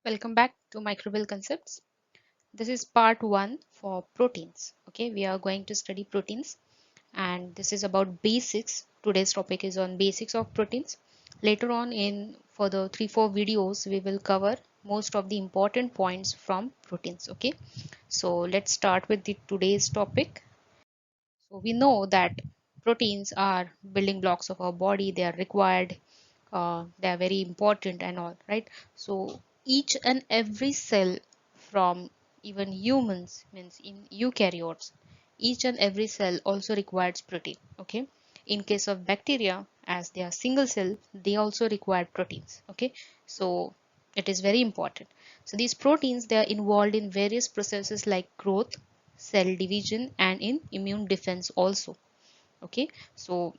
Welcome back to Microbial Concepts. This is part 1 for proteins. Okay, we are going to study proteins and this is about basics. Today's topic is on basics of proteins. Later on in further 3-4 videos we will cover most of the important points from proteins. Okay, so let's start with the today's topic. So we know that proteins are building blocks of our body. They are required, they are very important and all, right? So each and every cell from even humans, means in eukaryotes, each and every cell also requires protein. Okay, in case of bacteria, as they are single cell, they also require proteins. Okay, so it is very important. So these proteins, they are involved in various processes like growth, cell division, and in immune defense also. Okay, so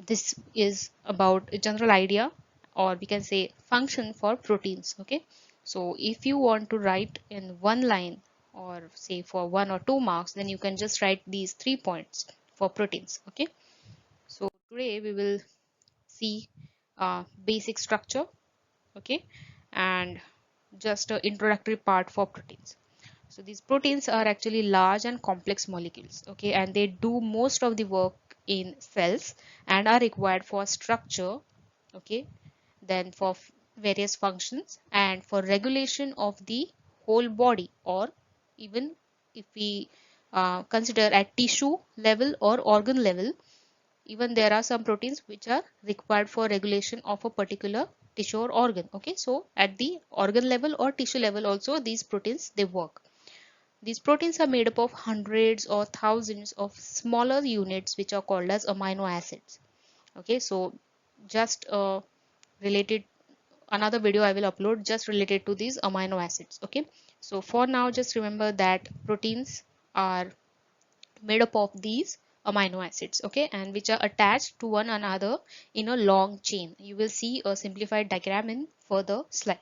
this is about a general idea, or we can say function for proteins. Okay, so if you want to write in one line, or say for 1 or 2 marks, then you can just write these 3 points for proteins. Okay, so today we will see basic structure. Okay, and just an introductory part for proteins. So these proteins are actually large and complex molecules, okay, and they do most of the work in cells and are required for structure, okay, then for various functions and for regulation of the whole body, or even if we consider at tissue level or organ level, even there are some proteins which are required for regulation of a particular tissue or organ. Okay, so at the organ level or tissue level also these proteins they work. These proteins are made up of hundreds or thousands of smaller units which are called as amino acids. Okay, so just related, another video I will upload just related to these amino acids. Okay, so for now just remember that proteins are made up of these amino acids, okay, and which are attached to one another in a long chain. You will see a simplified diagram in further slide.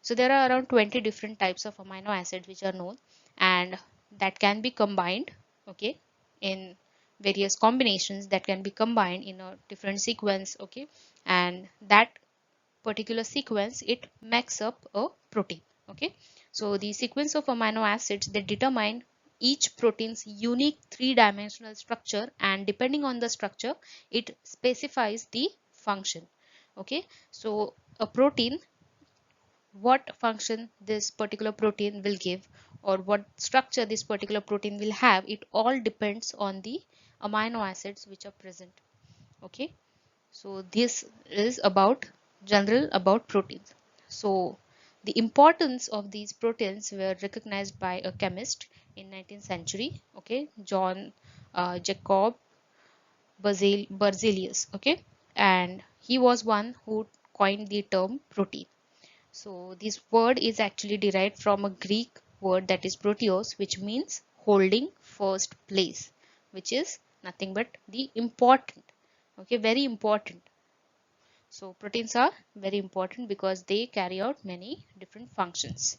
So there are around 20 different types of amino acids which are known, and that can be combined, okay, in various combinations that can be combined in a different sequence, okay, and that particular sequence it makes up a protein. Okay, so the sequence of amino acids, they determine each protein's unique three-dimensional structure, and depending on the structure it specifies the function. Okay, so a protein, what function this particular protein will give or what structure this particular protein will have, it all depends on the amino acids which are present. Okay, so this is about general about proteins. So the importance of these proteins were recognized by a chemist in 19th century, okay, John Jacob Berzelius, okay, and he was one who coined the term protein. So this word is actually derived from a Greek word that is proteos, which means holding first place, which is nothing but the important, okay, very important. So proteins are very important because they carry out many different functions.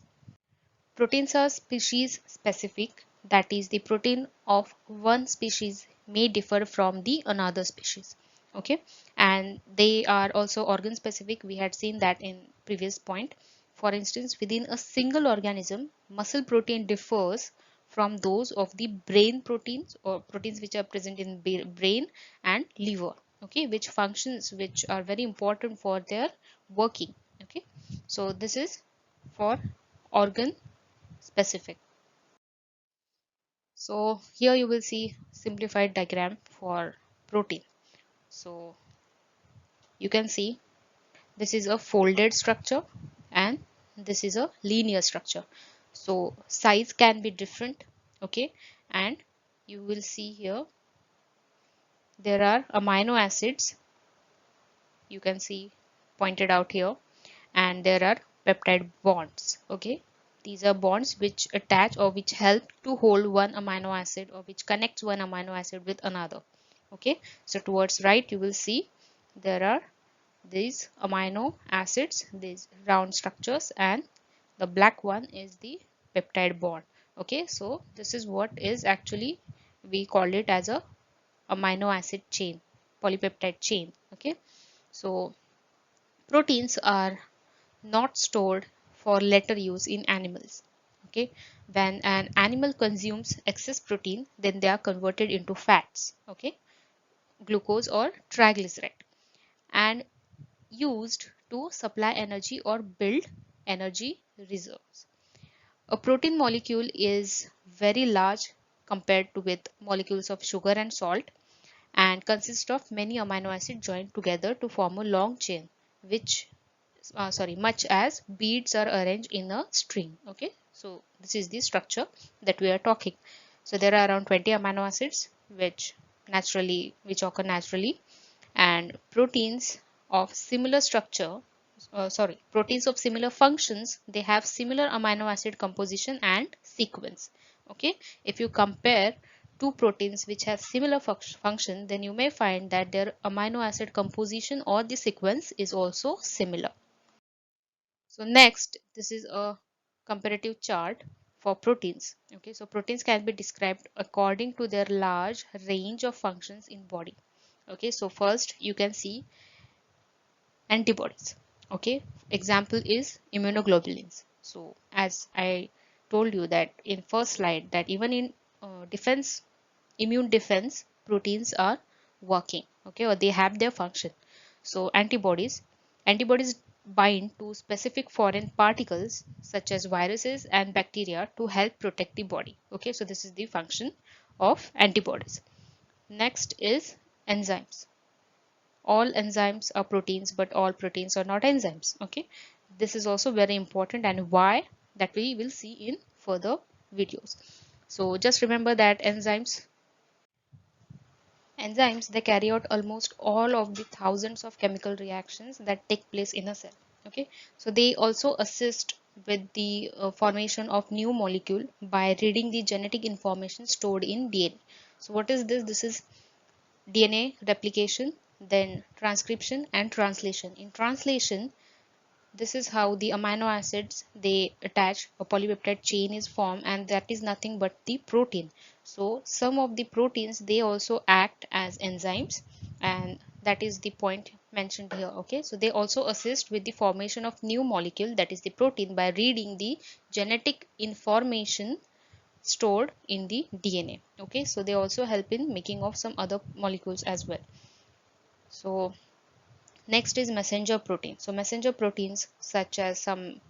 Proteins are species specific, that is the protein of one species may differ from the another species. Okay, and they are also organ specific. We had seen that in previous point. For instance, within a single organism, muscle protein differs from those of the brain proteins, or proteins which are present in brain and liver, okay, which functions which are very important for their working. Okay, so this is for organ specific. So here you will see simplified diagram for protein. So you can see this is a folded structure and this is a linear structure. So size can be different, okay, and you will see here there are amino acids, you can see pointed out here, and there are peptide bonds. Okay, these are bonds which attach or which help to hold one amino acid or which connects one amino acid with another. Okay, so towards right you will see there are these amino acids, these round structures, and the black one is the peptide bond. Okay, so this is what is actually, we call it as a amino acid chain, polypeptide chain. Okay, so proteins are not stored for later use in animals. Okay, when an animal consumes excess protein, then they are converted into fats, okay, glucose or triglyceride, and used to supply energy or build energy reserves. A protein molecule is very large compared to with molecules of sugar and salt, and consists of many amino acids joined together to form a long chain, which much as beads are arranged in a string. Okay, so this is the structure that we are talking. So there are around 20 amino acids which occur naturally, and proteins of similar functions, they have similar amino acid composition and sequence. Okay, if you compare two proteins which have similar function, then you may find that their amino acid composition or the sequence is also similar. So next, this is a comparative chart for proteins. Okay, so proteins can be described according to their large range of functions in body. Okay, so first you can see antibodies. Okay, example is immunoglobulins. So as I told you that in first slide, that even in immune defense, proteins are working, okay, or they have their function. So antibodies bind to specific foreign particles such as viruses and bacteria to help protect the body. Okay, so this is the function of antibodies. Next is enzymes. All enzymes are proteins, but all proteins are not enzymes. Okay, this is also very important, and why, that we will see in further videos. So just remember that enzymes, they carry out almost all of the thousands of chemical reactions that take place in a cell. Okay, so they also assist with the formation of new molecule by reading the genetic information stored in DNA. So what is this? This is DNA replication, then transcription and translation. In translation, this is how the amino acids, they attach, a polypeptide chain is formed, and that is nothing but the protein. So some of the proteins, they also act as enzymes, and that is the point mentioned here. Okay, so they also assist with the formation of new molecule, that is the protein, by reading the genetic information stored in the DNA. Okay, so they also help in making of some other molecules as well. So next is messenger protein. So messenger proteins, such as some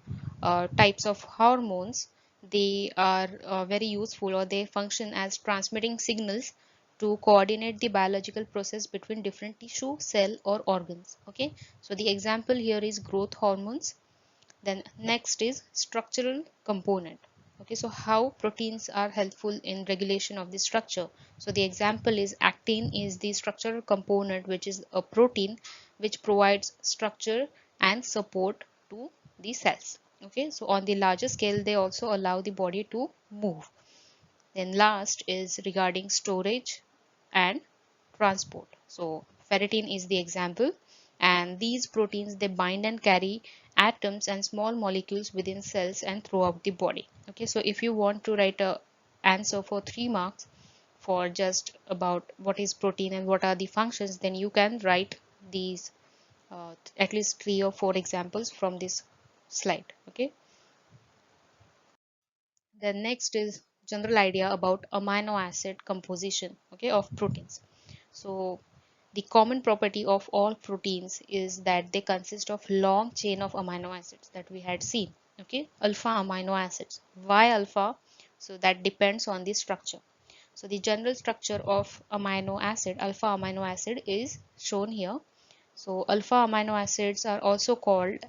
types of hormones, they are very useful, or they function as transmitting signals to coordinate the biological process between different tissue, cell or organs. Okay, so the example here is growth hormones. Then next is structural component. Okay, so how proteins are helpful in regulation of the structure. So the example is actin is the structural component, which is a protein which provides structure and support to the cells. Okay, so on the larger scale, they also allow the body to move. Then last is regarding storage and transport. So ferritin is the example, and these proteins, they bind and carry atoms and small molecules within cells and throughout the body. Okay, so if you want to write a answer for 3 marks for just about what is protein and what are the functions, then you can write these at least 3 or 4 examples from this slide. Okay, the next is general idea about amino acid composition, okay, of proteins. So the common property of all proteins is that they consist of long chain of amino acids that we had seen. Okay, alpha amino acids. Why alpha? So that depends on the structure. So the general structure of alpha amino acid is shown here. So alpha amino acids are also called,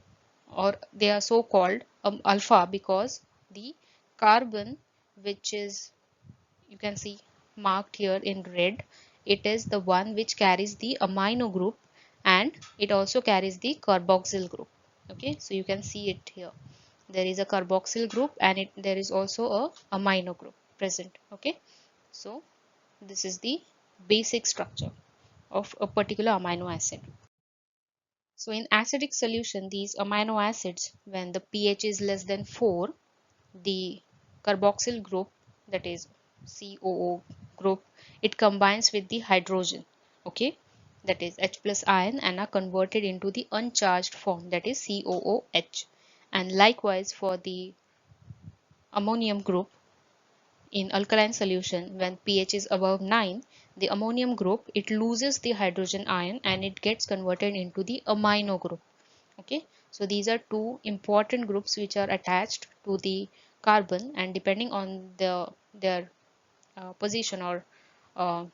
or they are so called alpha, because the carbon, which is, you can see marked here in red, it is the one which carries the amino group, and it also carries the carboxyl group. Okay, so you can see it here, there is a carboxyl group, and there is also a amino group present. Okay, so this is the basic structure of a particular amino acid. So in acidic solution, these amino acids, when the pH is less than 4, the carboxyl group, that is COO group, it combines with the hydrogen, okay, that is H plus ion, and are converted into the uncharged form, that is COOH, And likewise for the ammonium group in alkaline solution, when pH is above 9, the ammonium group, it loses the hydrogen ion and it gets converted into the amino group. Okay, so these are two important groups which are attached to the carbon, and depending on their position or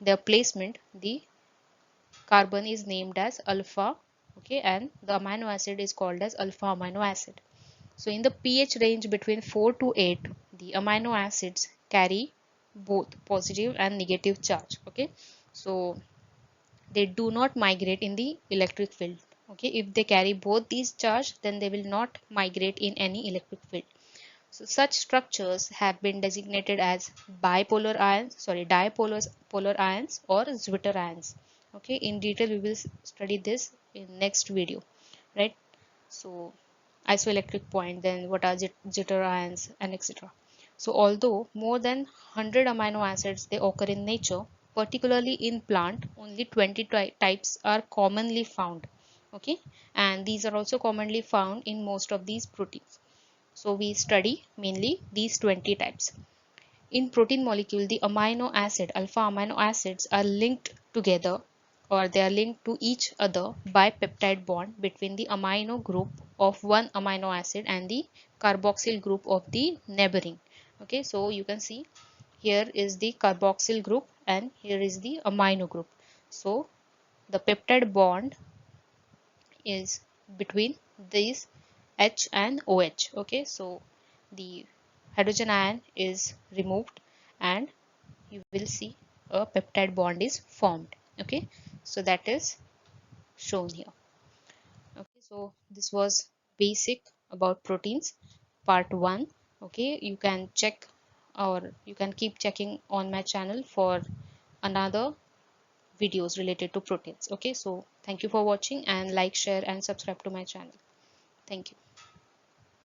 their placement, the carbon is named as alpha, okay, and the amino acid is called as alpha amino acid. So in the pH range between 4 to 8, the amino acids carry both positive and negative charge. Okay, so they do not migrate in the electric field. Okay, if they carry both these charge, then they will not migrate in any electric field. So such structures have been designated as bipolar ions, dipolar polar ions or Zwitter ions. Okay, in detail we will study this in next video, right? So isoelectric point, then what are jitter ions, and etc. So although more than 100 amino acids they occur in nature, particularly in plant, only 20 types are commonly found. Okay, and these are also commonly found in most of these proteins. So we study mainly these 20 types. In protein molecule, the amino acid, alpha amino acids are linked together, or they are linked to each other by peptide bond between the amino group of one amino acid and the carboxyl group of the neighboring. Okay, so you can see here is the carboxyl group and here is the amino group. So the peptide bond is between these H and OH. Okay, so the hydrogen ion is removed and you will see a peptide bond is formed. Okay, so that is shown here. Okay, so this was basic about proteins part 1. Okay, you can check or you can keep checking on my channel for another videos related to proteins. Okay, so thank you for watching, and like, share and subscribe to my channel. Thank you.